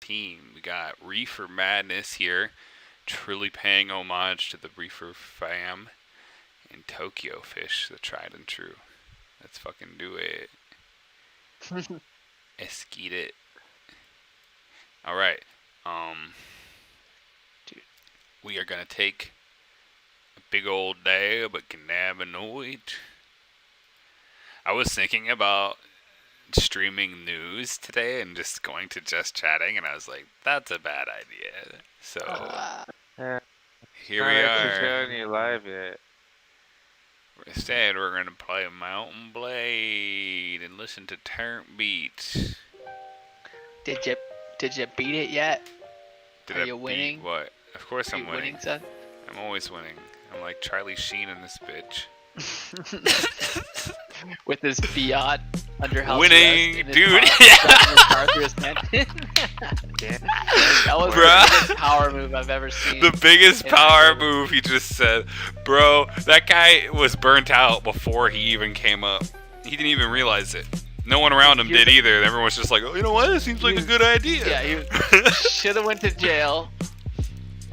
team. We got Reefer Madness here, truly paying homage to the Reefer fam, and Tokyo Fish, the tried and true. Let's fucking do it. Eskeet it. All right. Dude. We are gonna take a big old dab at cannabinoid. I was thinking about streaming news today and just going to just chatting, and I was like, that's a bad idea. So here Not we actually are. showing you live yet. Instead, we're gonna play Mountain Blade and listen to Turnt Beats. Did you beat it yet? Did Are I you beat winning? what? Of course Are I'm you winning. son? I'm always winning. I'm like Charlie Sheen in this bitch. With his Fiat under house Winning, arrest in his dude. driving his car through his mansion. That was Bruh. the biggest power move I've ever seen. The biggest in power my move he just said. Bro, that guy was burnt out before he even came up. He didn't even realize it. No one around him did either. Everyone was just like, oh, you know what? It seems like a good idea. Yeah, he should have went to jail.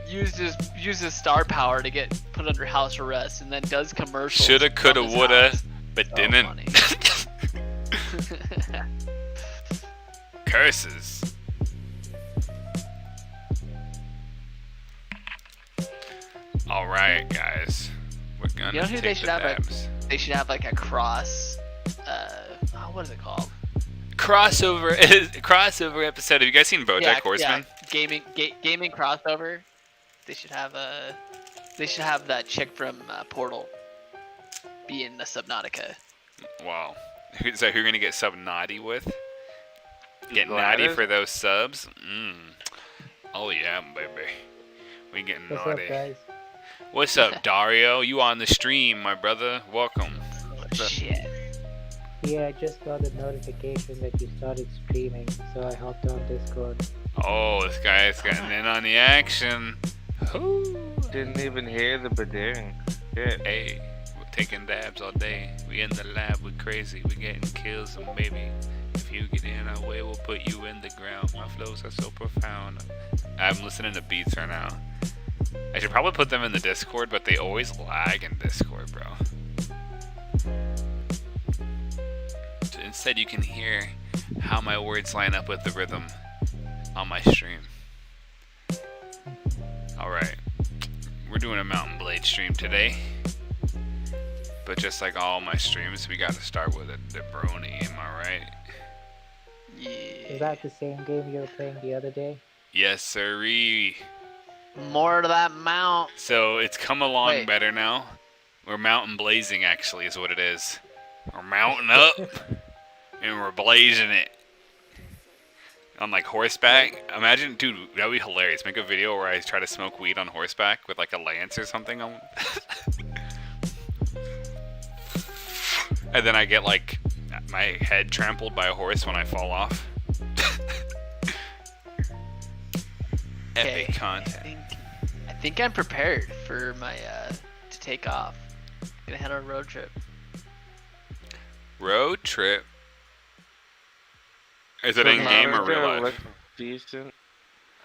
Used his star power to get put under house arrest, and then does commercials. Shoulda, coulda, from his woulda, house. but So didn't. funny. Curses. Alright, guys. We're gonna You know who take they should the have dabs. They should have like a cross. What is it called? Crossover episode. Have you guys seen BoJack Horseman? Yeah, gaming crossover. They should have that chick from Portal be in the Subnautica. Wow. So who are gonna get sub naughty with? Get naughty Gladys? for those subs? Oh yeah, baby. We getting What's naughty. up, guys? What's up, Dario? You on the stream, my brother? Welcome. Oh, shit. Yeah, I just got a notification that you started streaming, so I hopped on Discord. Oh, this guy's getting in on the action. Whoo. Didn't even hear the bading. Shit. Hey, we're taking dabs all day. We in the lab, we crazy. We getting kills, and maybe if you get in our way, we'll put you in the ground. My flows are so profound. I'm listening to beats right now. I should probably put them in the Discord, but they always lag in Discord, bro. So instead, you can hear how my words line up with the rhythm on my stream. Alright. We're doing a Mountain Blade stream today. But just like all my streams, we gotta start with a Debroni, am I right? Yeah. Is that the same game you were playing the other day? Yes, sirree. More to that mount. So it's come along Wait. better now. We're mountain blazing, actually, is what it is. We're mounting up, and we're blazing it. On like horseback. Imagine, dude, that would be hilarious. Make a video where I try to smoke weed on horseback with like a lance or something on. And then I get like my head trampled by a horse when I fall off. Okay. Epic content. I think I'm prepared for my to take off. Gonna head on a road trip. Road trip. Is it in game or real life? Decent.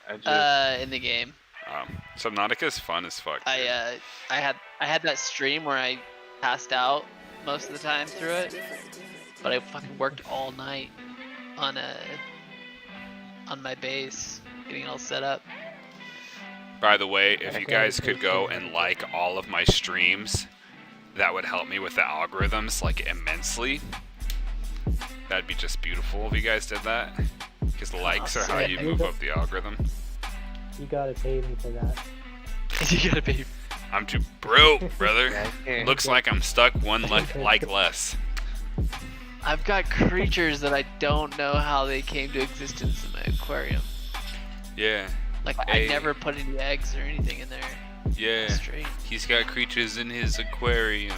I just In the game. Subnautica's fun as fuck. Dude. I had that stream where I passed out most of the time through it, but I fucking worked all night on my base, getting it all set up. By the way, if you guys could go and like all of my streams, that would help me with the algorithms like immensely. That'd be just beautiful if you guys did that. Because likes are how you move up the algorithm. You gotta pay me for that. You gotta be. I'm too broke, brother. I can't. Looks like I'm stuck one like less. I've got creatures that I don't know how they came to existence in my aquarium. Yeah, Like Hey. I never put any eggs or anything in there. yeah. Straight. He's got creatures in his aquarium.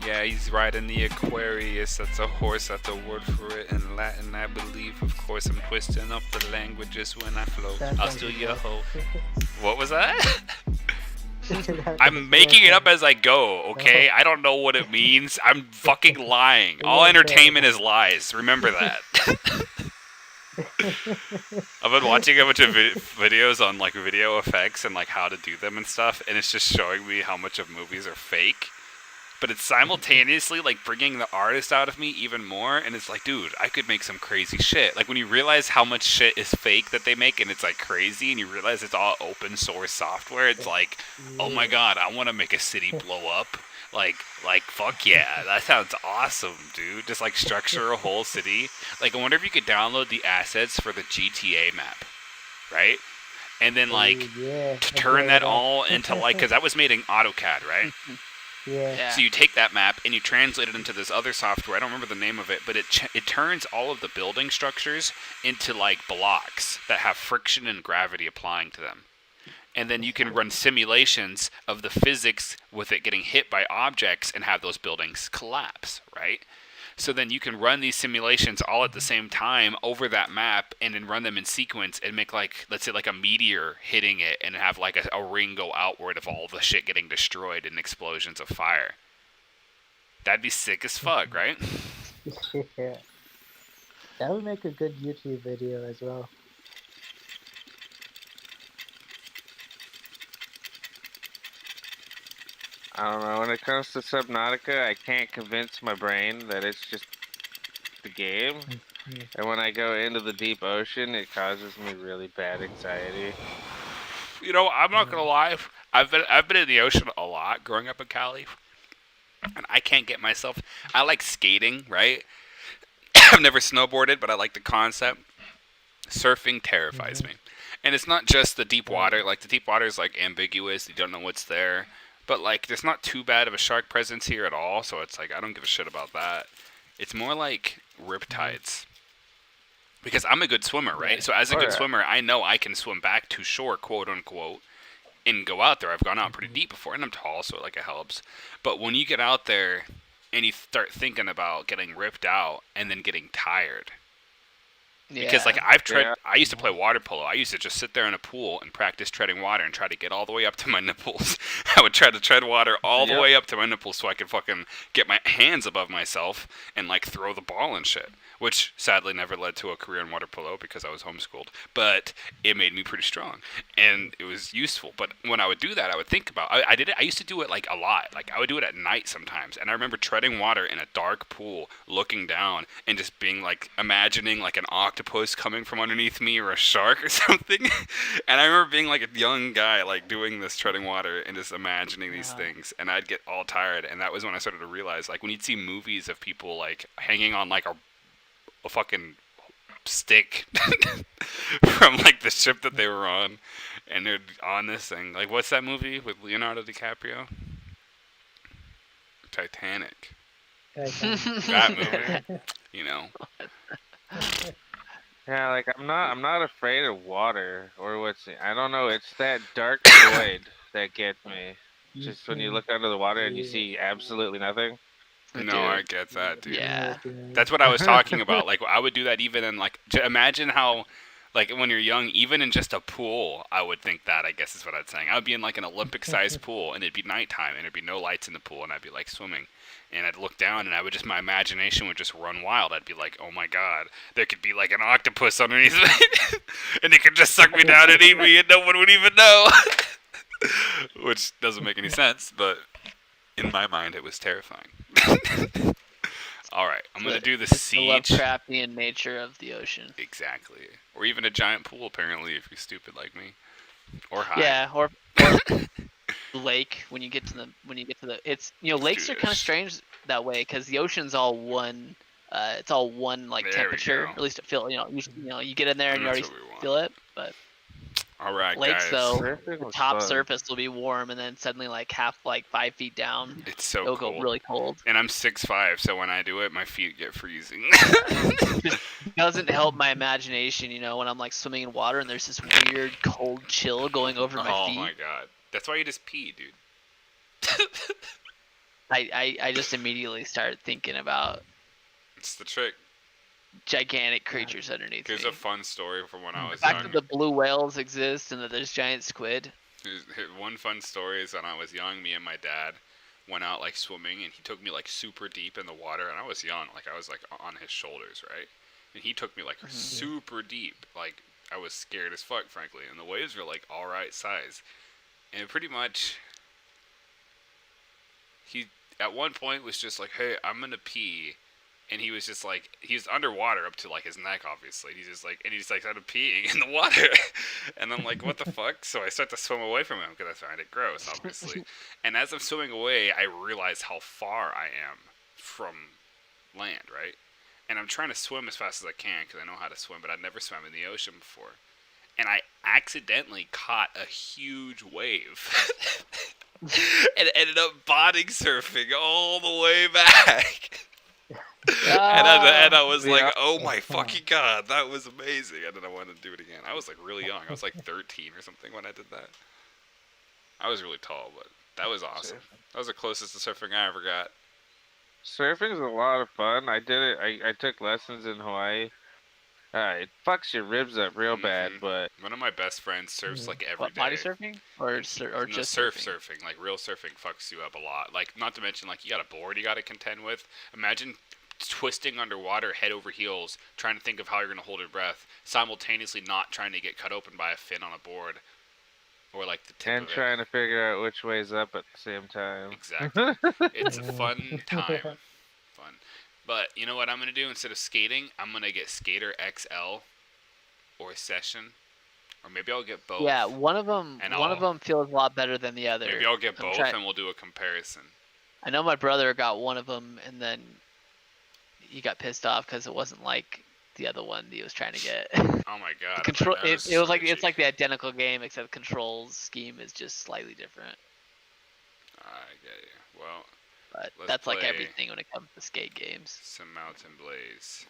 Yeah, he's riding the Aquarius. That's a horse. That's a word for it in Latin, I believe. Of course, I'm twisting up the languages when I flow. I'll steal your hoe. What was that? I'm making it up as I go, okay? I don't know what it means. I'm fucking lying. All entertainment is lies. Remember that. I've been watching a bunch of videos on like video effects and like how to do them and stuff, and it's just showing me how much of movies are fake. But it's simultaneously like bringing the artist out of me even more, and it's like, dude, I could make some crazy shit. Like when you realize how much shit is fake that they make, and it's like crazy, and you realize it's all open source software, it's like, oh my god, I want to make a city blow up. Like fuck yeah, that sounds awesome, dude. Just like structure a whole city. Like I wonder if you could download the assets for the GTA map, right? And then like to turn that all into like, because that was made in AutoCAD, right? Yeah. So you take that map and you translate it into this other software. I don't remember the name of it, but it turns all of the building structures into like blocks that have friction and gravity applying to them. And then you can run simulations of the physics with it getting hit by objects and have those buildings collapse, right? So then you can run these simulations all at the same time over that map and then run them in sequence and make like, let's say like a meteor hitting it and have like a ring go outward of all the shit getting destroyed in explosions of fire. That'd be sick as fuck, right? Yeah. That would make a good YouTube video as well. I don't know. When it comes to Subnautica, I can't convince my brain that it's just the game. And when I go into the deep ocean, it causes me really bad anxiety. You know, I'm not gonna lie. I've been in the ocean a lot growing up in Cali, and I can't get myself. I like skating, right? I've never snowboarded, but I like the concept. Surfing terrifies me, and it's not just the deep water. Like the deep water is like ambiguous. You don't know what's there. But, like, there's not too bad of a shark presence here at all, so it's like, I don't give a shit about that. It's more like riptides. Because I'm a good swimmer, right? So as a good swimmer, I know I can swim back to shore, quote-unquote, and go out there. I've gone out pretty deep before, and I'm tall, so, like, it helps. But when you get out there and you start thinking about getting ripped out and then getting tired... Because like I used to play water polo. I used to just sit there in a pool and practice treading water and try to get all the way up to my nipples. I would try to tread water all the way up to my nipples so I could fucking get my hands above myself and like throw the ball and shit. Which sadly never led to a career in water polo because I was homeschooled. But it made me pretty strong and it was useful. But when I would do that, I would think about I did it. I used to do it like a lot. Like I would do it at night sometimes. And I remember treading water in a dark pool, looking down and just being like imagining like an octopus coming from underneath me or a shark or something. And I remember being like a young guy like doing this treading water and just imagining these things, and I'd get all tired. And that was when I started to realize like when you'd see movies of people like hanging on like a fucking stick from like the ship that they were on, and they're on this thing. Like what's that movie with Leonardo DiCaprio? Titanic. That movie. You know. Yeah, like I'm not afraid of water or I don't know. It's that dark void that gets me. Just when you look under the water and you see absolutely nothing. No, I get that, dude. Yeah. That's what I was talking about. Like, I would do that even in, like, imagine how, like, when you're young, even in just a pool, I would think that, I guess is what I'd saying. I would be in, like, an Olympic-sized pool, and it'd be nighttime, and there'd be no lights in the pool, and I'd be, like, swimming. And I'd look down, and my imagination would just run wild. I'd be like, oh my god, there could be, like, an octopus underneath me, and it could just suck me down and eat me, and no one would even know. Which doesn't make any sense, but in my mind, it was terrifying. Alright, I'm going to do the siege. The Lovecraftian nature of the ocean. Exactly. Or even a giant pool, apparently, if you're stupid like me. Or high. Yeah, or lake when you get to the it's lakes are kind of strange that way because the ocean's all one it's all one like temperature, at least it feels you get in there and you already feel it, but alright, lakes guys. though the top surface will be warm and then suddenly like 5 feet down it's so it'll cold. go really cold, and I'm 6'5", so when I do it my feet get freezing. It doesn't help my imagination when I'm like swimming in water and there's this weird cold chill going over my feet. Oh my god, that's why you just pee, dude. I just immediately start thinking about it's the trick. Gigantic creatures underneath Here's me. a fun story from when I was The fact young. that the blue whales exist and that there's giant squid. One fun story is when I was young, me and my dad went out like swimming, and he took me like super deep in the water, and I was young, like I was like on his shoulders, right? and he took me like super deep. Like I was scared as fuck, frankly, and the waves were like all right size. And pretty much, he at one point was just like, "Hey, I'm gonna pee," and he was just like, he's underwater up to like his neck, obviously. He's just like, and he's like, "I'm peeing in the water," and I'm like, "What the fuck?" So I start to swim away from him because I find it gross, obviously. And as I'm swimming away, I realize how far I am from land, right? And I'm trying to swim as fast as I can because I know how to swim, but I'd never swam in the ocean before. And I accidentally caught a huge wave and ended up bottom surfing all the way back. And I was like, oh my fucking god, that was amazing. And then I wanted to do it again. I was like really young. I was like 13 or something when I did that. I was really tall, but that was awesome. That was the closest to surfing I ever got. Surfing is a lot of fun. I did it. I took lessons in Hawaii. It fucks your ribs up real bad, but one of my best friends surfs like every day. Body surfing or just surfing? Like real surfing fucks you up a lot. Like not to mention like you got a board you got to contend with. Imagine twisting underwater head over heels, trying to think of how you're gonna hold your breath, simultaneously not trying to get cut open by a fin on a board, or like the tip and of it. trying to figure out which way's up at the same time. Exactly. It's a fun time. Fun. But you know what I'm going to do? Instead of skating, I'm going to get Skater XL or Session. Or maybe I'll get both. Yeah, one of them feels a lot better than the other. Maybe I'll get both and we'll do a comparison. I know my brother got one of them and then he got pissed off because it wasn't like the other one he was trying to get. Oh my god. It was like it's like the identical game except control scheme is just slightly different. I get you. Well, but that's like everything when it comes to skate games. Some Mountain Blaze.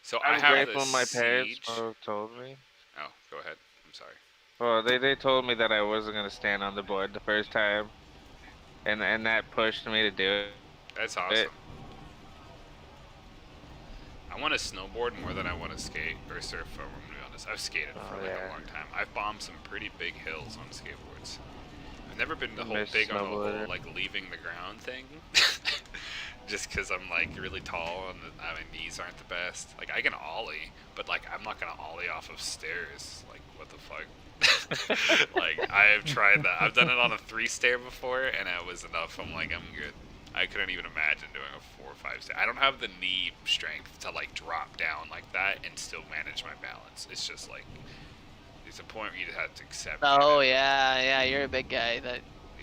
So I have grateful my parents told me. Oh, go ahead. I'm sorry. Well, they told me that I wasn't gonna stand on the board the first time, and that pushed me to do it. That's awesome. I want to snowboard more than I want to skate or surf. I'm gonna be honest. I've skated for like a long time. I've bombed some pretty big hills on skateboards. I've never been the whole big on the whole like leaving the ground thing. Just because I'm like really tall and my knees aren't the best. Like I can ollie, but like I'm not gonna ollie off of stairs. Like what the fuck? Like I have tried that. I've done it on a 3-stair before, and it was enough. I'm like I'm good. I couldn't even imagine doing a 4 or 5 stair. I don't have the knee strength to like drop down like that and still manage my balance. It's just like there's a point where you just have to accept. Oh yeah, you're a big guy.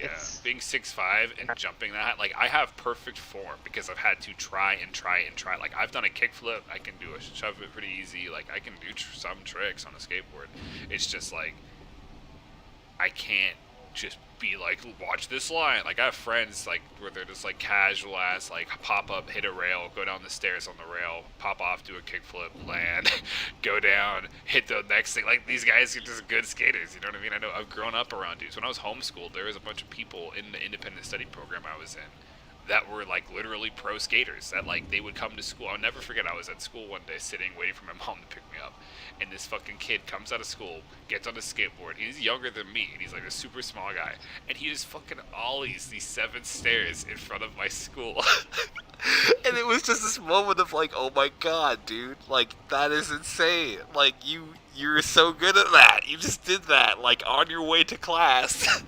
Yeah, being 6'5" and jumping that, like I have perfect form because I've had to try and try and try. Like I've done a kickflip, I can do a shove it pretty easy. Like I can do some tricks on a skateboard. It's just like I can't just be like, watch this line. Like I have friends like where they're just like casual ass, like pop up, hit a rail, go down the stairs on the rail, pop off, do a kickflip, land, go down, hit the next thing. Like these guys are just good skaters. You know what I mean? I know I've grown up around dudes. When I was homeschooled, there was a bunch of people in the independent study program I was in that were like literally pro skaters. That like they would come to school. I'll never forget. I was at school one day sitting waiting for my mom to pick me up, and this fucking kid comes out of school, gets on a skateboard. He's younger than me, and he's like a super small guy, and he just fucking ollies these 7 stairs in front of my school. And it was just this moment of like, oh my god, dude, like that is insane. Like you're so good at that. You just did that like on your way to class.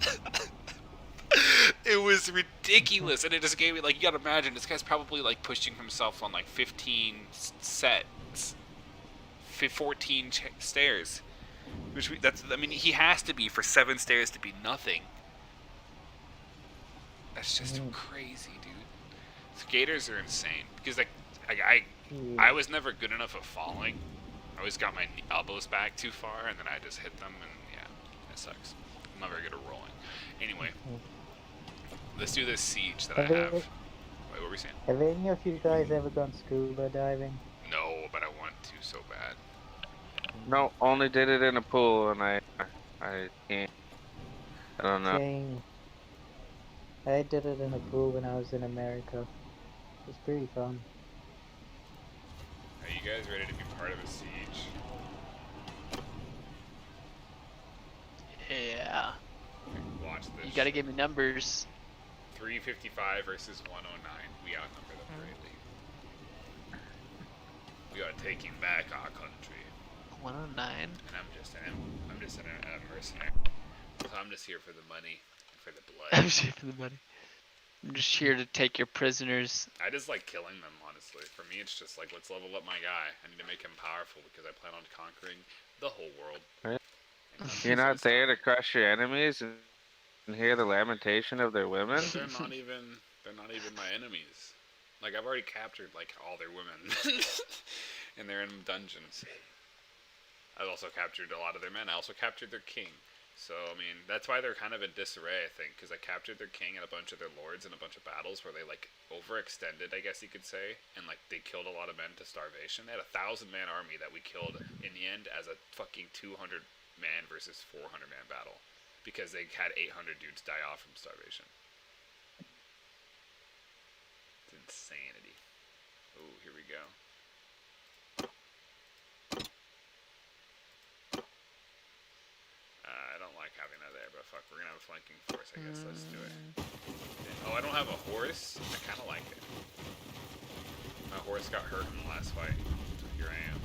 It was ridiculous, and it just gave me like, you gotta imagine this guy's probably like pushing himself on like 15 sets, 14 stairs, I mean he has to be for 7 stairs to be nothing. That's just crazy, dude. Skaters are insane because like I was never good enough at falling. I always got my elbows back too far, and then I just hit them, and yeah, that sucks. I'm not very good at rolling. Anyway. Let's do this siege that I have. Wait, what were we saying? Have any of you guys ever gone scuba diving? No, but I want to so bad. No, only did it in a pool, and I can't. I don't know. Dang. I did it in a pool when I was in America. It was pretty fun. Are you guys ready to be part of a siege? Yeah. Watch this. You gotta give me numbers. 355 versus 109. We outnumber them greatly. We are taking back our country. 109. And I'm just a mercenary. So I'm just here for the money, for the blood. I'm just here for the money. I'm just here to take your prisoners. I just like killing them, honestly. For me, it's just like, let's level up my guy. I need to make him powerful because I plan on conquering the whole world. Right. You're not there to crush your enemies and hear the lamentation of their women? They're not even my enemies. Like, I've already captured, like, all their women. And they're in dungeons. I've also captured a lot of their men. I also captured their king. So, I mean, that's why they're kind of in disarray, I think, because I captured their king and a bunch of their lords in a bunch of battles where they, like, overextended, I guess you could say, and, like, they killed a lot of men to starvation. They had a 1,000-man army that we killed in the end as a fucking 200-man versus 400-man battle, because they had 800 dudes die off from starvation. It's insanity. Oh, here we go. I don't like having that there, but fuck, we're gonna have a flanking force, I guess. Let's do it. Oh, I don't have a horse? I kinda like it. My horse got hurt in the last fight, so here I am.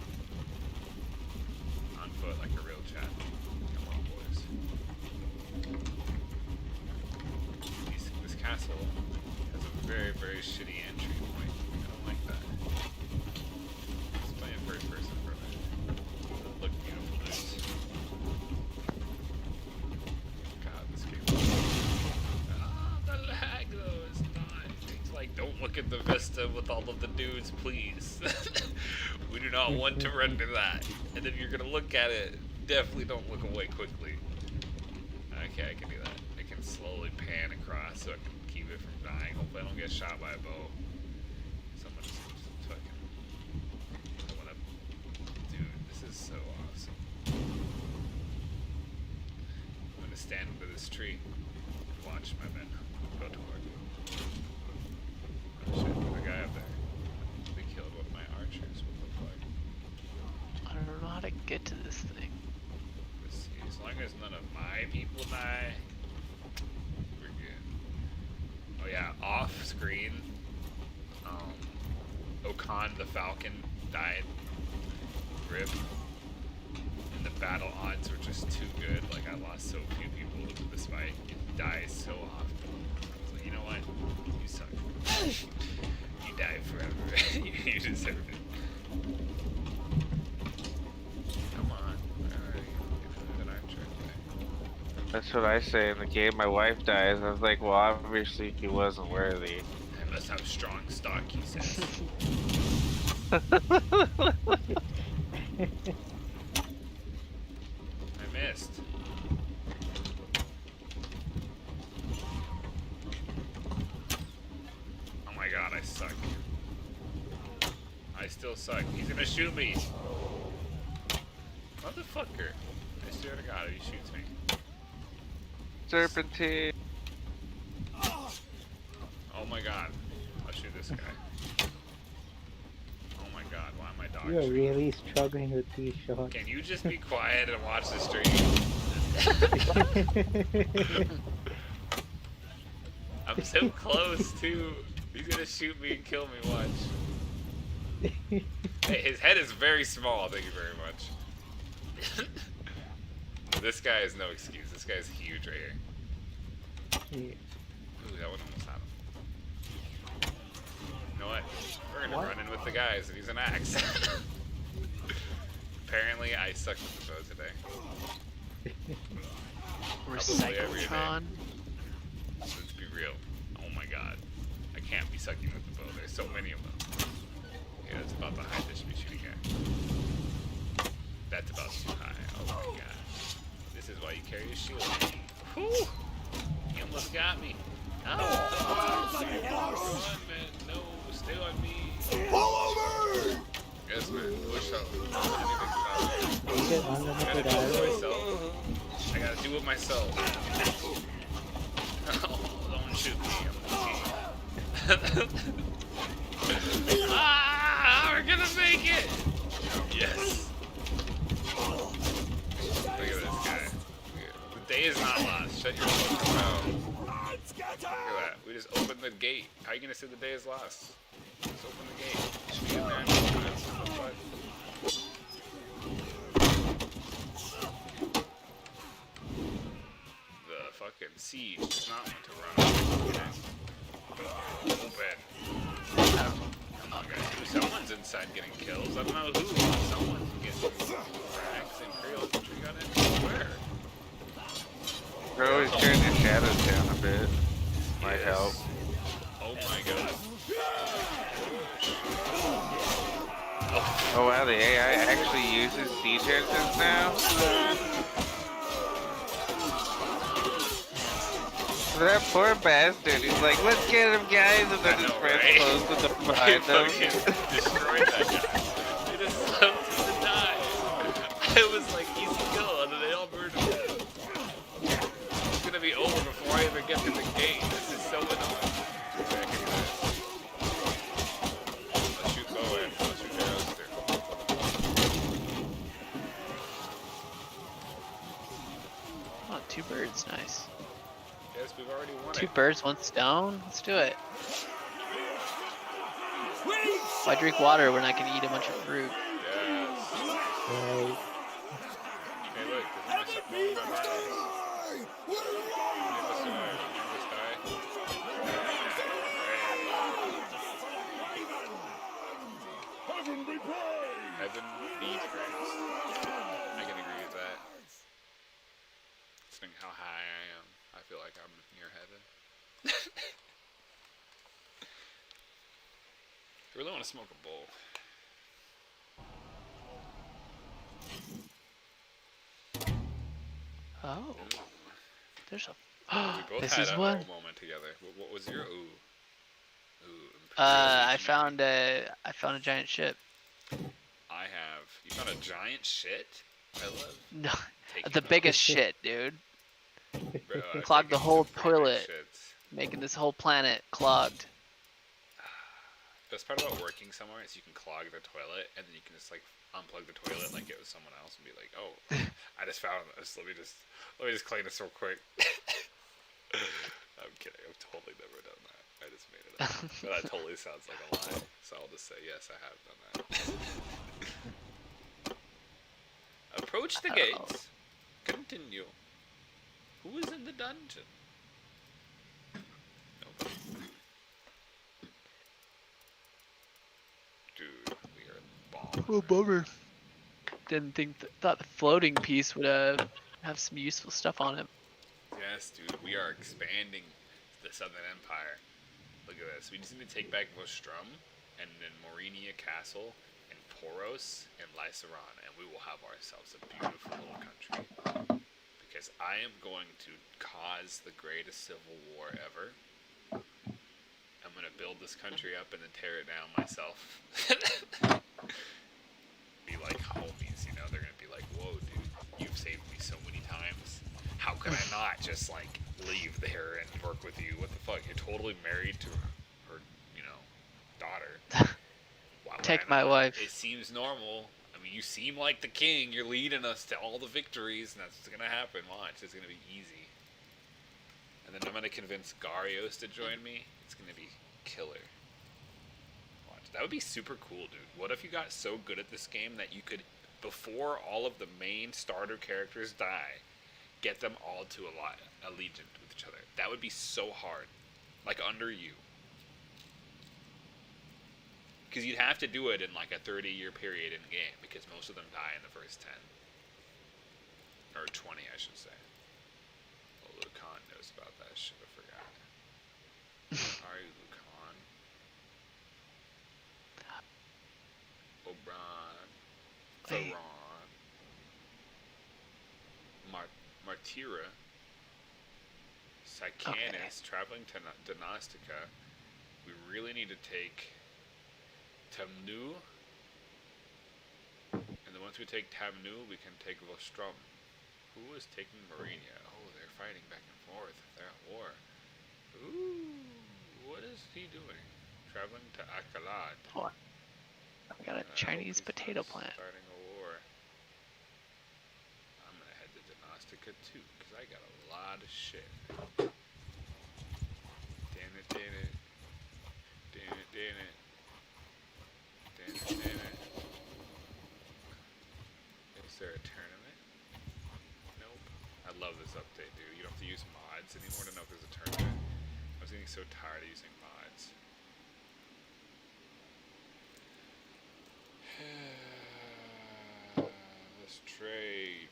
On foot like a real chap. Come on, boys. This castle has a very, very shitty entry point. I don't like that. Let's play in first person for a minute. Doesn't look beautiful, dudes. The lag though is not. It's like, don't look at the vista with all of the dudes, please. We do not want to render that. And if you're gonna look at it, definitely don't look away quickly. Okay, I can do that. I can slowly pan across so I can keep it from dying. Hopefully I don't get shot by a bow. Someone just fucking... I wanna... Dude, this is so awesome. I'm gonna stand under this tree and watch my men go toward me. Oh shit, there's a guy up there. We killed one of my archers. What the fuck? I don't know how to get to this thing. Let's see. As long as none of my people die, we're good. Oh yeah, off screen. Okan the Falcon died. RIP. And the battle odds were just too good. Like, I lost so few people to this fight. It dies so often. So you know what? You suck. You die forever. You deserve it. Come on. Alright. Get an archer. That's what I say in the game. My wife dies. I was like, well, obviously he wasn't worthy. I must have strong stock, he says. I missed. Oh my god, I suck. I still suck. He's gonna shoot me. Motherfucker. I swear to god, if he shoots me. Serpentine. Oh my god. I'll shoot this guy. Oh my god, why am I dodging? You're really struggling with these shots. Can you just be quiet and watch the stream? I'm so close too. He's gonna shoot me and kill me, watch. Hey, his head is very small, thank you very much. This guy is no excuse. This guy's huge right here. Yeah. Ooh, that one almost had him. You know what? We're gonna run in with the guys and use an axe. Apparently, I suck with the bow today. Recyclotron. Let's be real. Oh my god. I can't be sucking with the bow. There's so many of them. Yeah, that's about the height I should be shooting at. That's about too high. Oh my god. This is why you carry a shield. Whew! He almost got me. Oh, run, man. No, stay on me. Follow me! Yes, man. Push up. You get I unlimited gotta do it arrows. myself. I gotta do it myself. Oh, don't shoot me. I'm the king. Ah, we're gonna make it! Yes. Look at this guy. The day is not lost. Shut your fucking mouth. Look at that. We just opened the gate. How are you gonna say the day is lost? Just open the gate. Should be in there and The fucking siege does not want to run. Open. Okay, someone's inside getting kills. I don't know who. Someone's getting frags. Imperial infantry got in. Where? They're always turning the shadows down a bit. Might help. Oh my god. Oh wow, the AI actually uses siege engines now? That poor bastard, he's like, let's get him guys, and then his friends close the door behind them. Destroyed that guy. They just left him to die. I was like, easy kill, and then they all murdered him. It's gonna be over before I even get to the gate. This is so annoying. Let's shoot bow in. Let's shoot arrows through. Oh, 2 birds, nice. Yes, we've already won 2 it. birds, 1 stone. Let's do it. If I drink water when I can eat a bunch of fruit. Yes. Right. Hey, look, this is my submarine. Heaven be praised. I can agree with that. Just think how high I am. I feel like I'm near heaven. I really want to smoke a bowl. Oh, there's a. We both This had is a one. whole moment together. What was your ooh? I found a giant ship. I have. You found a giant shit? I love No, taking the those. biggest shit, dude. Bro, I've Clogged the taken whole some pretty big toilet. shits. Making this whole planet clogged. Best part about working somewhere is you can clog the toilet and then you can just like unplug the toilet like it was someone else and be like, oh, I just found this. Let me just clean this real quick. I'm kidding. I've totally never done that. I just made it up. But that totally sounds like a lie. So I'll just say yes, I have done that. Approach the gates. Continue. Who is in the dungeon? Nobody. Dude, we are bombing. Oh, bummer. Thought the floating piece would have some useful stuff on it. Yes, dude, we are expanding the Southern Empire. Look at this. We just need to take back Vostrum, and then Morinia Castle, and Poros, and Lyceron, and we will have ourselves a beautiful little country. Because I am going to cause the greatest civil war ever. I'm going to build this country up and then tear it down myself. Be like homies, you know? They're going to be like, whoa, dude, you've saved me so many times. How could I not just, like, leave there and work with you? What the fuck? You're totally married to her, you know, daughter. Why would Take I my not? wife. It seems normal. I mean, you seem like the king. You're leading us to all the victories, and that's what's going to happen. Watch. It's going to be easy. And then I'm going to convince Garios to join me. It's going to be killer. Watch. That would be super cool, dude. What if you got so good at this game that you could, before all of the main starter characters die, get them all to allegiant with each other? That would be so hard. Like, under you. Because you'd have to do it in like a 30-year period in the game, because most of them die in the first 10. Or 20, I should say. Well, Lucan knows about that shit, I forgot. Are you Lucan? Obran. Hey. Theron. Martira. Sycanis, traveling to Donostica. We really need to take Tamnu. And then once we take Tamnu, we can take Vostrum. Who is taking Morinia? Oh, they're fighting back and forth. They're at war. Ooh, what is he doing? Traveling to Akalad. Hold on. We got a Chinese potato plant. Starting a war. I'm gonna head to Donostica too, because I got a lot of shit. Damn it, damn it. Damn it, damn it. Damn it, damn it. Is there a tournament? Nope. I love this update, dude. You don't have to use mods anymore to know if there's a tournament. I was getting so tired of using mods. Let's trade.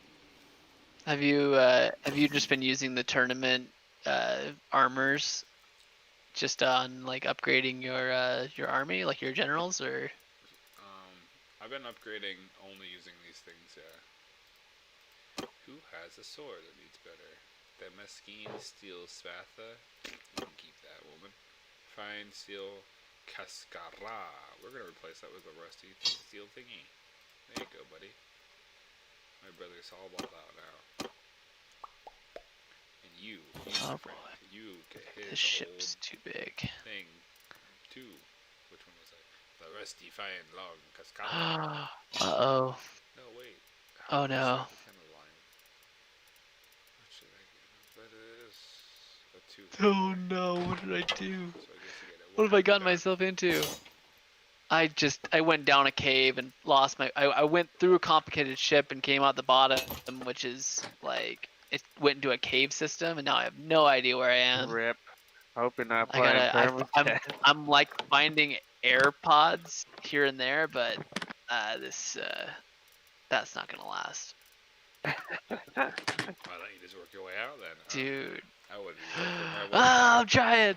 Have you just been using the tournament armors just on like upgrading your army, like your generals, or? I've been upgrading only using these things, yeah. Who has a sword that needs better? That Mesquine Steel Spatha. You can keep that, woman. Fine Steel Cascara. We're gonna replace that with a rusty steel thingy. There you go, buddy. My brother's all balled out now. And you Oh friend, boy. you get his This ship's too big. thing too. Which one was that? The rusty fine long Cascara. Uh-oh. No, wait. Oh no. Kind of line. What should I get? That is a 2. Oh no, what did I do? So I guess you get a What have I 100 gotten back. myself into? I went down a cave and lost I went through a complicated ship and came out the bottom, which is like, it went into a cave system, and now I have no idea where I am. Rip. Hope you're not I playing gotta, permadeath. I'm like finding AirPods here and there, but that's not gonna last. Why don't you just work your way out then? Dude. I would be working my way I'm trying.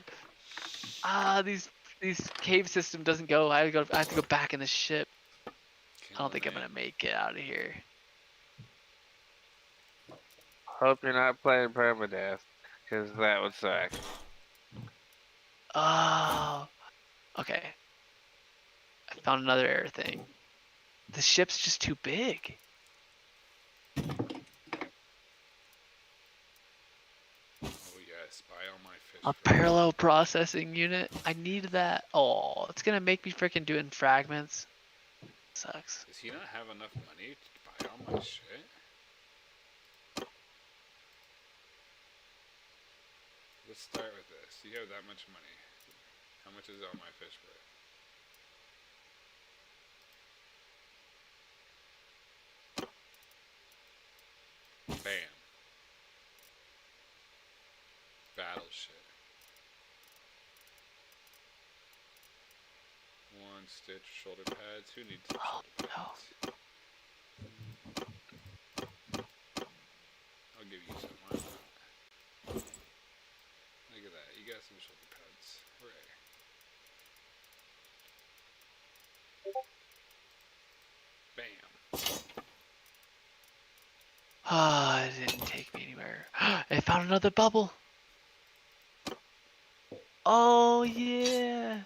These cave system doesn't go. I have to go back in the ship. I don't think I'm gonna make it out of here. Hope you're not playing permadeath, because that would suck. Oh. Okay. I found another error thing. The ship's just too big. Oh yeah, spy on my fish. A parallel processing unit. I need that. Oh, it's gonna make me freaking doing fragments. Sucks. Does he not have enough money to buy all my shit? Let's start with this. You have that much money. How much is all my fish worth? Bam. Battleship. One stitch shoulder pads. Who needs some Oh, shoulder no. pads? I'll give you some. Why not? Look at that. You got some shoulder pads. Hooray. Bam. Ah, it didn't take me anywhere. I found another bubble. Oh yeah,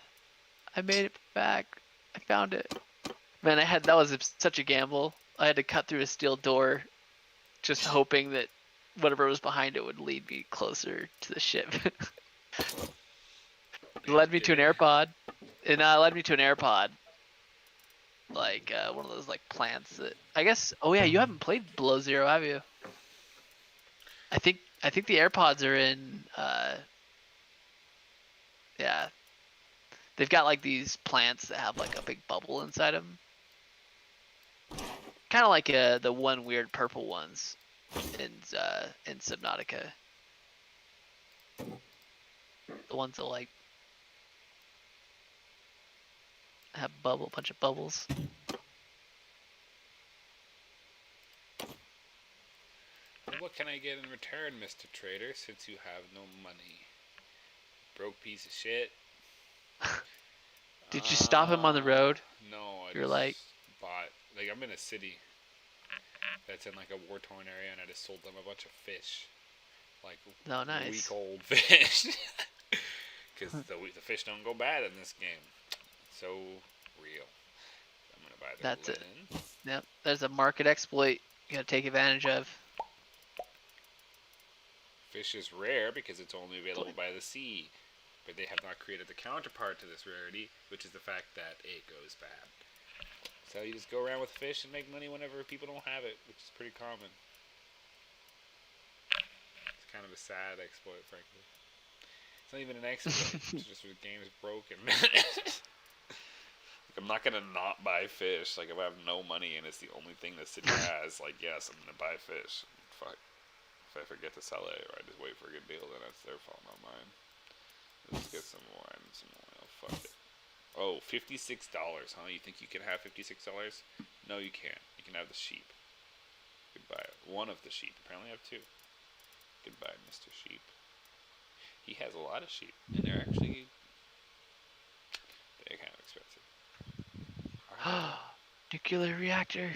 I made it back. I found it. Man, that was such a gamble. I had to cut through a steel door, just hoping that whatever was behind it would lead me closer to the ship. It led me to an AirPod. It led me to an AirPod. Like one of those like plants that I guess. Oh yeah, you haven't played Below Zero, have you? I think the AirPods are in. Yeah, they've got like these plants that have like a big bubble inside them. Kind of like the one weird purple ones in Subnautica. The ones that like have a bunch of bubbles. What can I get in return, Mr. Trader, since you have no money? Broke piece of shit. Did you stop him on the road? No, I You're just like bought. Like, I'm in a city that's in like a war-torn area, and I just sold them a bunch of fish. Like, oh, nice. week-old fish. Because the fish don't go bad in this game. So real. I'm going to buy their That's it. linen. Yep, there's a market exploit you gotta take advantage of. Fish is rare because it's only available by the sea, but they have not created the counterpart to this rarity, which is the fact that it goes bad. So you just go around with fish and make money whenever people don't have it, which is pretty common. It's kind of a sad exploit, frankly. It's not even an exploit, it's just the game is broken. I'm not gonna not buy fish. Like if I have no money and it's the only thing the city has, like yes, I'm gonna buy fish. Fuck. If I forget to sell it or I just wait for a good deal, then that's their fault, not mine. Let's get some wine and some oil. Fuck it. Oh, $56, huh? You think you can have $56? No, you can't. You can have the sheep. Goodbye. One of the sheep. Apparently I have two. Goodbye, Mr. Sheep. He has a lot of sheep, and they're actually kind of expensive. Nuclear reactor.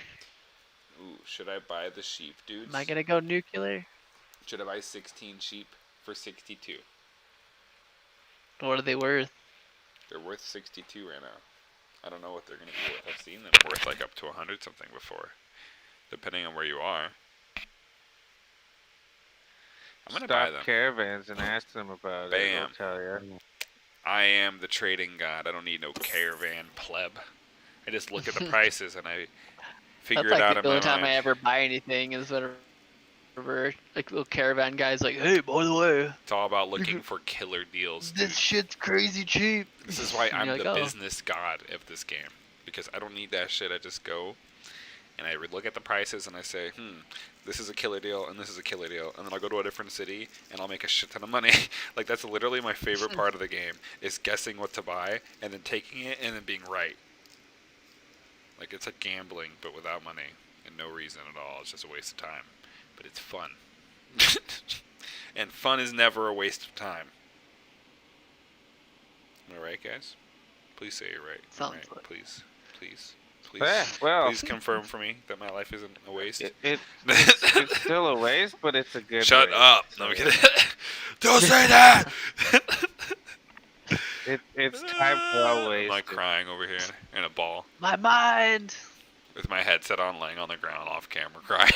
Ooh, should I buy the sheep, dudes? Am I gonna go nuclear? Should I buy 16 sheep for 62? What are they worth? They're worth 62 right now. I don't know what they're gonna be worth. I've seen them worth like up to 100 something before, depending on where you are. I'm gonna buy them. Stop caravans and ask them about Bam. it. They'll tell you. I am the trading god. I don't need no caravan pleb. I just look at the prices and I figure That's it out like in the my only time mind. I ever buy anything is whenever like little caravan guys like, hey, by the way, It's all about looking for killer deals. Dude. this shit's crazy cheap. This is why I'm you're the like, oh. business god of this game. Because I don't need that shit. I just go and I look at the prices and I say, this is a killer deal and this is a killer deal. And then I'll go to a different city and I'll make a shit ton of money. Like that's literally my favorite part of the game is guessing what to buy and then taking it and then being right. Like it's like gambling but without money and no reason at all. It's just a waste of time. But it's fun. And fun is never a waste of time. Am I right, guys? Please say you're right. Sounds right. like- Please. Please. Well, Please confirm for me that my life isn't a waste. It's still a waste, but it's a good Shut waste. up. No, I'm kidding. Don't say that! It's time well wasted. I'm like crying over here in a ball My mind. with my headset on, laying on the ground off camera crying.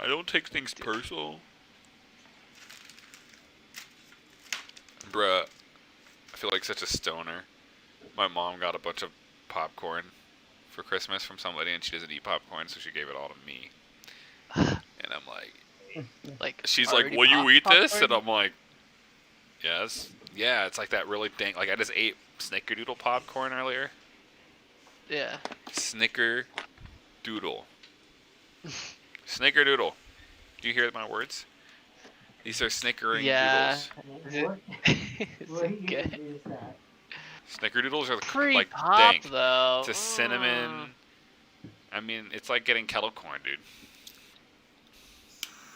I don't take things personal. Bruh, I feel like such a stoner. My mom got a bunch of popcorn for Christmas from somebody, and she doesn't eat popcorn, so she gave it all to me. And I'm like, she's like, already will you eat this? popcorn? And I'm like, yes. Yeah, it's like that really dank. Like, I just ate Snickerdoodle popcorn earlier. Yeah. Snickerdoodle. Snickerdoodle. Do you hear my words? These are snickering Yeah. doodles. Is it good? Snickerdoodles are Free like pop dank. though. It's a cinnamon. I mean, it's like getting kettle corn, dude.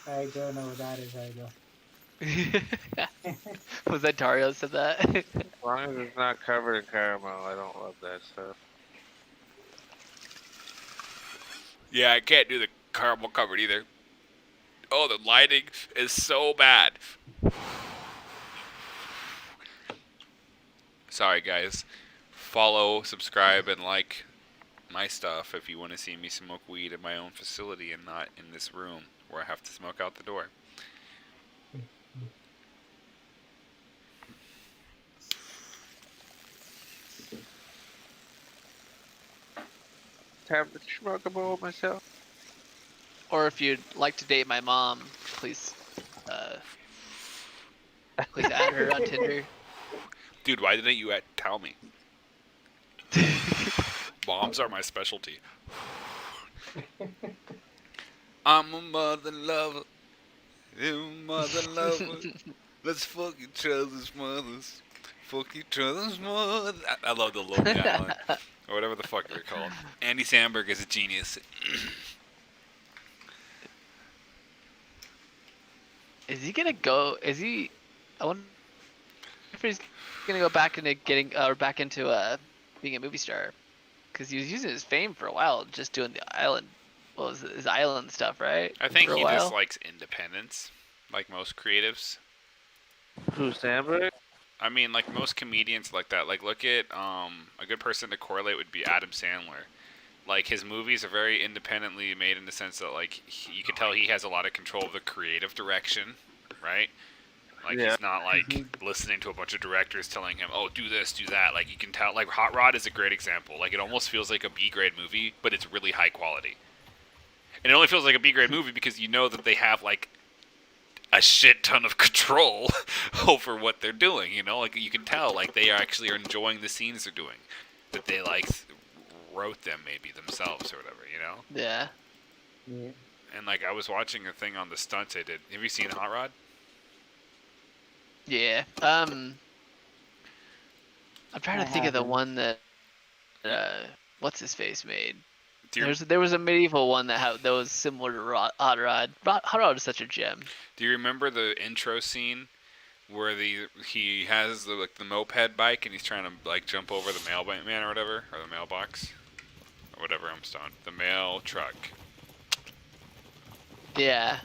I don't know what that is either. Was that Dario said that? As long as it's not covered in caramel, I don't love that stuff. Yeah, I can't do the caramel covered either. Oh, the lighting is so bad. Sorry, guys. Follow, subscribe, and like my stuff if you want to see me smoke weed in my own facility and not in this room where I have to smoke out the door. Have to smoke a bowl myself. Or if you'd like to date my mom, please add her on Tinder. Dude, why didn't you tell me? Moms are my specialty. I'm a mother lover. You mother lover. Let's fuck each other's mothers. Fuck each other's mothers. I love the Lonely Island. Or whatever the fuck they're called. Andy Samberg is a genius. Is he gonna go? I wonder if he's gonna go back into being a movie star, because he was using his fame for a while, just doing the island. What was it, his island stuff, right? I think For a he while. just likes independence, like most creatives. Who's Sandberg? I mean, like most comedians like that. Like, look at a good person to correlate would be Adam Sandler. Like, his movies are very independently made in the sense that, like, you can tell he has a lot of control of the creative direction, right? Like, Yeah. he's not, like, listening to a bunch of directors telling him, oh, do this, do that. Like, you can tell, like, Hot Rod is a great example. Like, it almost feels like a B-grade movie, but it's really high quality. And it only feels like a B-grade movie because you know that they have, like, a shit ton of control over what they're doing. You know, like you can tell, like they actually are enjoying the scenes they're doing, that they like wrote them maybe themselves or whatever. You know. Yeah. Yeah. And like I was watching a thing on the stunts they did. Have you seen Hot Rod? Yeah. I'm trying I to think of the haven't. one that what's his face made. Do you, There was a medieval one that was similar to Hot Rod. Hot Rod is such a gem. do you remember the intro scene where he has the moped bike and he's trying to like jump over the mailman or whatever, or the mailbox or whatever? I'm stoned. The mail truck. Yeah.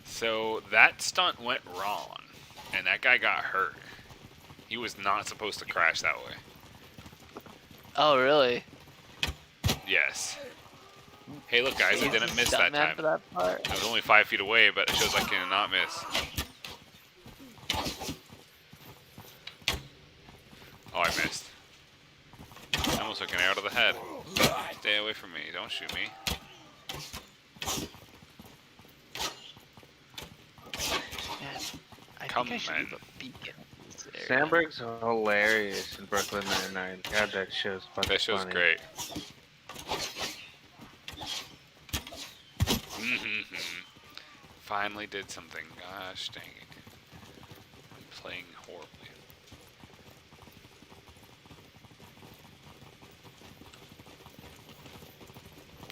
So that stunt went wrong, and that guy got hurt. He was not supposed to crash that way. Oh, really? Yes. Hey, look, guys, I He's didn't the miss that stuntman time. for that part. I was only 5 feet away, but it shows I cannot miss. Oh, I missed. I almost took an arrow to the head. Stay away from me. Don't shoot me. Man, I Come, think I should man. leave a beacon in this area. Sandberg's hilarious in Brooklyn Nine-Nine. God, that show's fucking That show's funny. great. Finally did something. Gosh dang it. I'm playing horribly.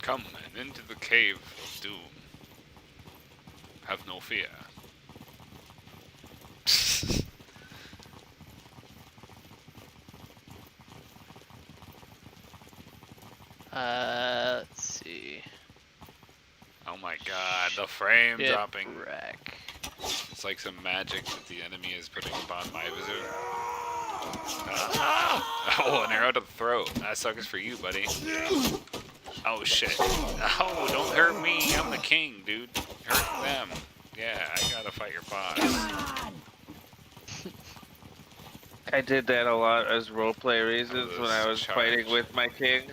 Come and into the cave of doom. Have no fear. Let's see. Oh my god, the frame Ship dropping. wreck. It's like some magic that the enemy is putting upon my visitor. Ah! Oh, an arrow to the throat. That sucks for you, buddy. Oh shit. Oh, don't hurt me. I'm the king, dude. Hurt them. Yeah, I gotta fight your boss. I did that a lot as roleplay reasons Oh, when I was fighting charge. with my king.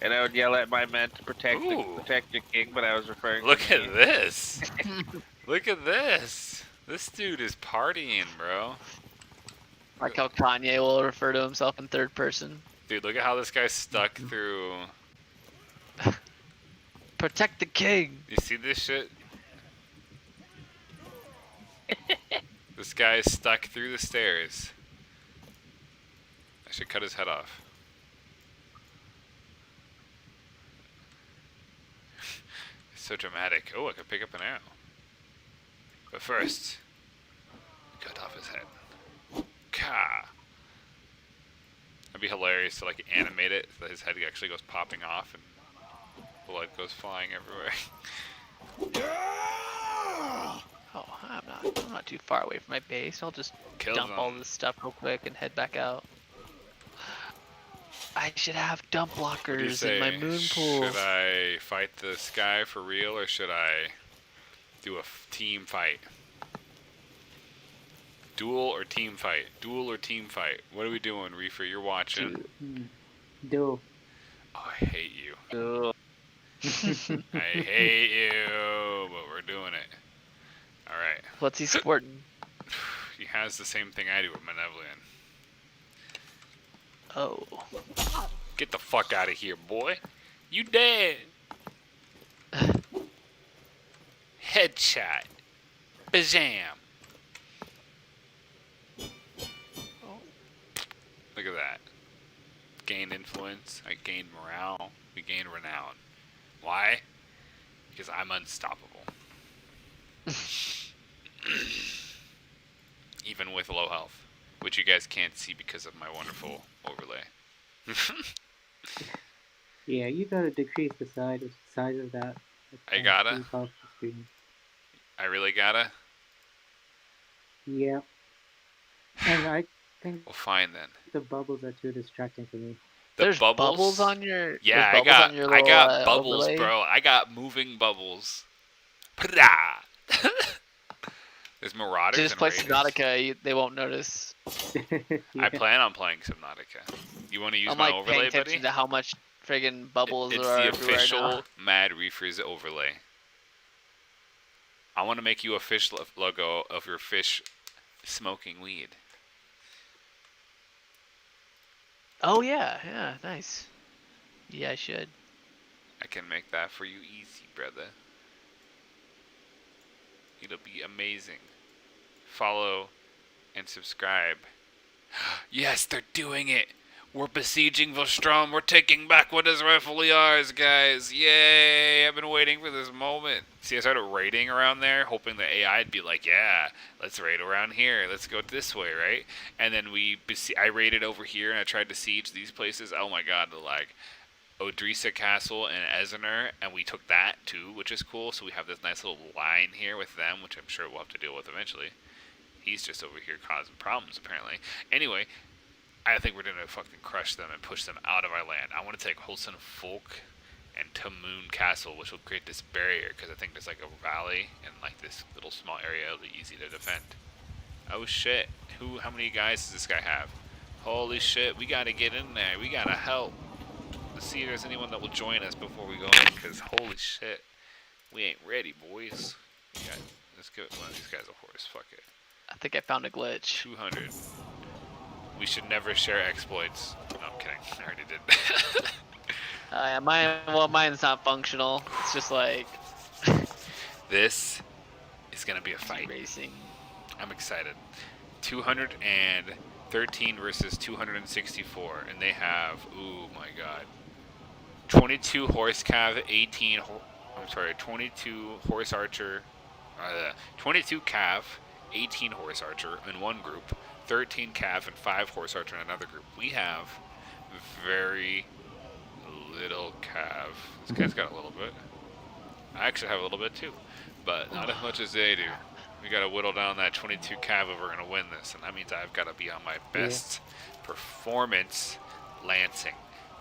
And I would yell at my men to protect Ooh. your king, but I was referring Look to at this. Look at this. This dude is partying, bro. Like how Kanye will refer to himself in third person. Dude, look at how this guy's stuck through. Protect the king. You see this shit? This guy is stuck through the stairs. I should cut his head off. It's so dramatic. Oh, I could pick up an arrow. But first, cut off his head. Ka! That'd be hilarious to like animate it so that his head actually goes popping off and blood goes flying everywhere. Oh, I'm not too far away from my base. I'll just Kill dump them. all this stuff real quick and head back out. I should have dump What do you blockers say? in my moon pool. Should I fight this guy for real, or should I do a team fight? Duel or team fight? Duel or team fight? What are we doing, Reefer? You're watching. Do. Oh, I hate you. Ugh. I hate you, but we're doing it. Alright. What's he sporting? He has the same thing I do with Benevolent. Oh. Get the fuck out of here, boy. You dead. Headshot. Bazam. Look at that. Gained influence. I gained morale. We gained renown. Why? Because I'm unstoppable. Even with low health. Which you guys can't see because of my wonderful overlay. Yeah, you gotta decrease the size of that. I gotta? keep off the screen. I really gotta? Yeah. And I think Well, fine then. the bubbles are too distracting for me. The There's bubbles on your. Yeah, there's bubbles on your I got little, bubbles, overlay? bro. I got moving bubbles. Pra! There's Marauders Just and play Raiders. Subnautica. They won't notice. I plan on playing Subnautica. You want to use I'm my like overlay, paying attention buddy? to how much friggin' bubbles It's there are the everywhere official now. Mad Reefers overlay. I want to make you a fish logo of your fish smoking weed. Oh yeah, yeah, nice. Yeah, I should. I can make that for you easy, brother. It'll be amazing. Follow and subscribe. Yes, they're doing it. We're besieging Vostrom. We're taking back what is rightfully ours, guys. Yay! I've been waiting for this moment. See, I started raiding around there, hoping the AI would be like, yeah, let's raid around here. Let's go this way, right? And then I raided over here, and I tried to siege these places. Oh my god, like Odrisa Castle and Ezener, and we took that too, which is cool. So we have this nice little line here with them, which I'm sure we'll have to deal with eventually. He's just over here causing problems, apparently. Anyway, I think we're going to fucking crush them and push them out of our land. I want to take Holson Folk and Tamoon Castle, which will create this barrier, because I think there's like a valley and like this little small area will be easy to defend. Oh shit. How many guys does this guy have? Holy shit, we got to get in there. We got to help. Let's see if there's anyone that will join us before we go in, because holy shit. We ain't ready, boys. Let's give one of these guys a horse. Fuck it. I think I found a glitch. 200. We should never share exploits. No, I'm kidding. I already did. Yeah, mine's not functional. It's just like This is gonna be a fight. racing. I'm excited. 213 versus 264, and they have, ooh my god, 22 horse cav, 22 horse archer, 22 cav, 18 horse archer in one group, 13 cav and 5 horse archer in another group. We have very little cav. This guy's got a little bit. I actually have a little bit too, but not as much as they do. We gotta whittle down that 22 cav if we're gonna win this, and that means I've gotta be on my best performance lancing,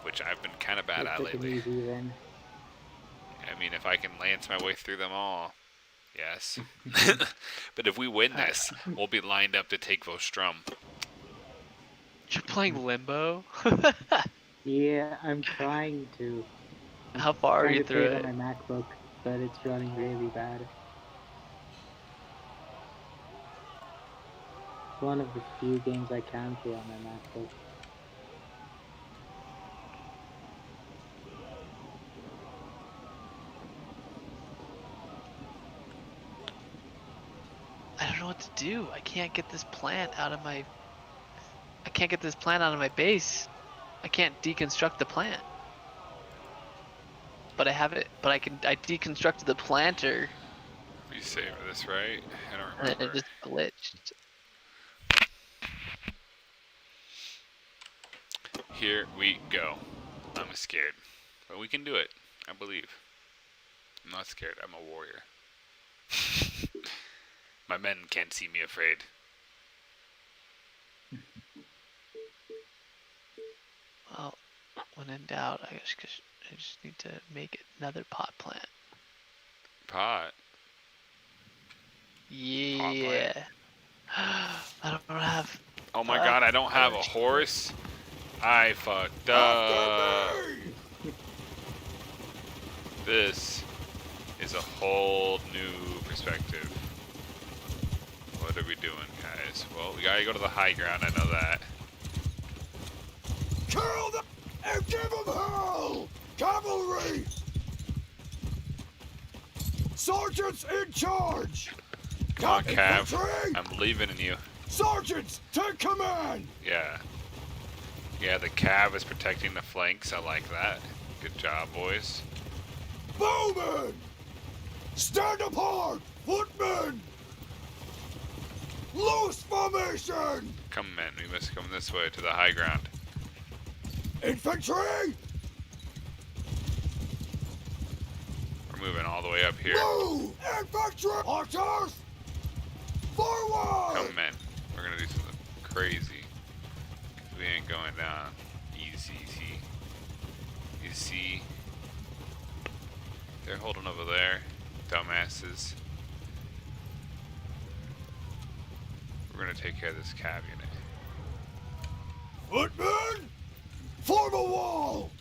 which I've been kind of bad at lately. I mean, if I can lance my way through them all, yes. But if we win this, we'll be lined up to take Vostrom. You're playing Limbo? Yeah, I'm trying to. How far are you through it? it? On my MacBook, but it's running really bad. It's one of the few games I can play on my MacBook. I don't know what to do. I can't get this plant out of my... I can't get this plant out of my base. I can't deconstruct the plant. But I have it, but I deconstructed the planter. We saved this, right? I don't And remember. it just glitched. Here we go. I'm scared. But we can do it. I believe. I'm not scared. I'm a warrior. My men can't see me afraid. Well, when in doubt, I just need to make another pot plant. Pot? Yeah. I don't have... Oh my god, I don't have a horse? I fucked up. This is a whole new perspective. What are we doing, guys? Well, we gotta go to the high ground, I know that. Kill them and give them hell! Cavalry! Sergeants in charge! Come on, Cav. Infantry! I'm believing in you. Sergeants, take command! Yeah. Yeah, the Cav is protecting the flanks. I like that. Good job, boys. Bowmen! Stand apart! Footmen! Loose formation! Come, men. We must come this way to the high ground. Infantry! We're moving all the way up here. Move! Infantry! Archers! Forward! Come, men. We're gonna do something crazy. We ain't going down easy. You see, they're holding over there, dumbasses. We're gonna take care of this cav unit. Footmen! Form a wall!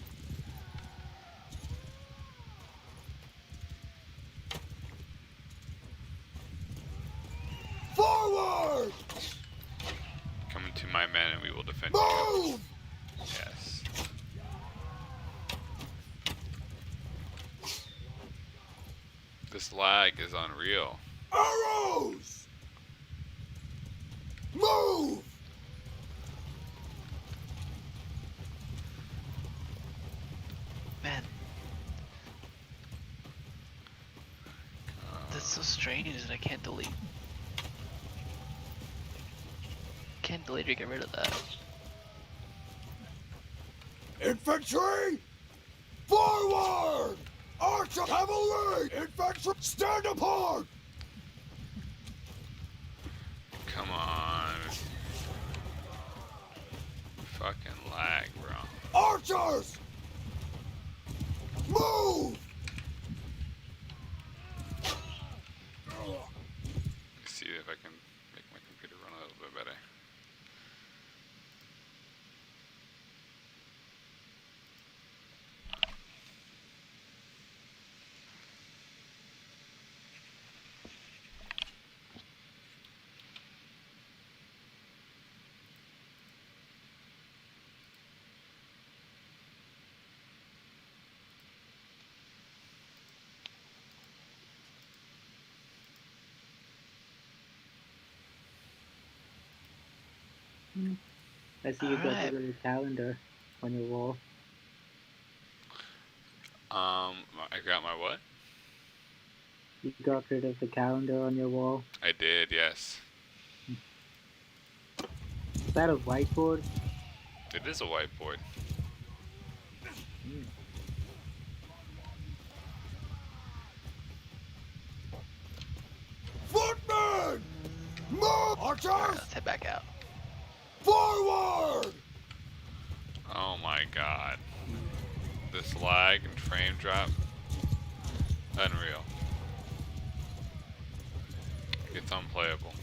Forward! Come into my men and we will defend Move! you. Yes. This lag is unreal. Arrows! Move! Man. That's so strange that I can't delete. Can't delete or get rid of that. Infantry! Forward! Archer cavalry! Infantry! Stand apart! Come on. Fucking lag, bro. Archers! Move! Let's see if I can make my computer run a little bit better. I see you got Alright. a little calendar on your wall. I got my what? You got rid of the calendar on your wall. I did, yes. Is that a whiteboard? It is a whiteboard. Footmen! Move! Archers! Let's head back out. Forward! Oh my god. This lag and frame drop. Unreal. It's unplayable.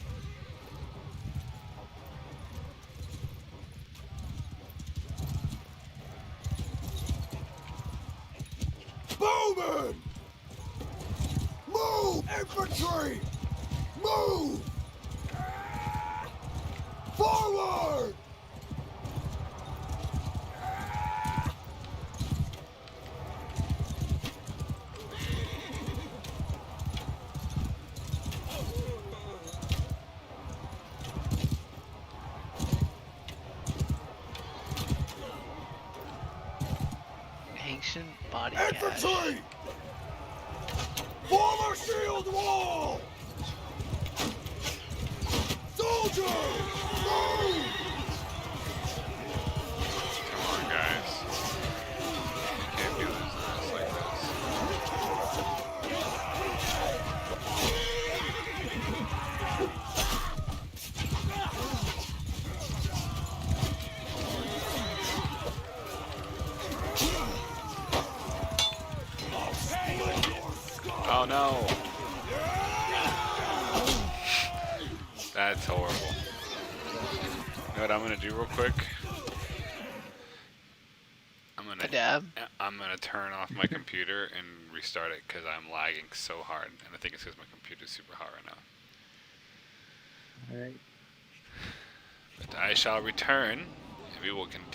Bowman! Move! Infantry! Move! Forward! Ancient body cache. Infantry! Form a shield wall! Soldiers! Move! Come on, guys. Can't be losing this like this. Oh no! That's horrible. You know what I'm gonna do real quick? A dab. I'm gonna turn off my computer and restart it because I'm lagging so hard, and I think it's because my computer's super hot right now. Alright. But I shall return, and we will continue.